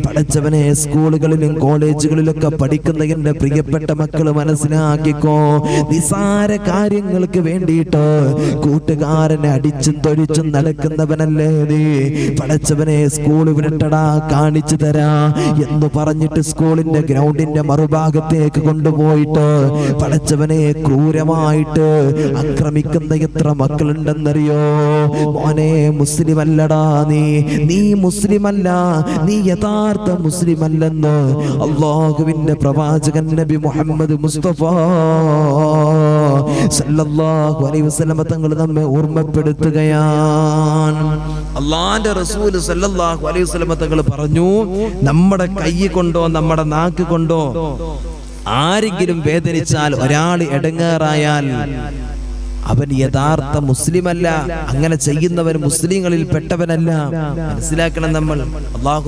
പഠിച്ചവനെ സ്കൂളുകളിലും കോളേജുകളിലൊക്കെ പഠിക്കുന്ന എന്റെ പ്രിയപ്പെട്ട മക്കള് മനസ്സിലാക്കിക്കോ, നിസാര കാര്യങ്ങൾക്ക് വേണ്ടിയിട്ട് കൂട്ടുകാരനെ അടിച്ചും തൊഴിച്ചും നടക്കുന്നവനല്ലേ നീ. പഠിച്ചവനെ സ്കൂൾ വിടട്ടടാ, കാണിച്ചു തരാ എന്ന് പറഞ്ഞിട്ട് സ്കൂളിന്റെ ഗ്രൗണ്ടിന്റെ മറുഭാഗത്തേക്ക് കൊണ്ടുപോയിട്ട് പഠിച്ചവനെ ക്രൂരമായിട്ട് ആക്രമിക്കുന്ന എത്ര മക്കളുണ്ടെന്നറിയോ? മോനെ, മുസ്ലിം അല്ലടാ നീ മുസ്ലിം അല്ല, നീ യഥാർത്ഥ മുസ്ലിം അല്ലെന്ന് അല്ലാഹുവിന്റെ പ്രവാചകൻ നബി മുഹമ്മദ് മുസ്തഫ സല്ലല്ലാഹു അലൈഹി വസല്ലം തങ്ങൾ നമ്മെ ഓർമ്മപ്പെടുത്തുകയാണ്. അല്ലാഹുവിന്റെ റസൂൽ സല്ലല്ലാഹു അലൈഹി വസല്ലം തങ്ങൾ പറഞ്ഞു, നമ്മുടെ കൈ കൊണ്ടോ നമ്മുടെ നാക്ക് കൊണ്ടോ ആരെങ്കിലും വേദനിച്ചാൽ, ഒരാൾ ഇടങ്ങേറായാൽ അവൻ യഥാർത്ഥ മുസ്ലിം അല്ല. അങ്ങനെ ചെയ്യുന്നവൻ മുസ്ലിങ്ങളിൽ പെട്ടവനല്ല. മനസ്സിലാക്കണം നമ്മൾ. അല്ലാഹു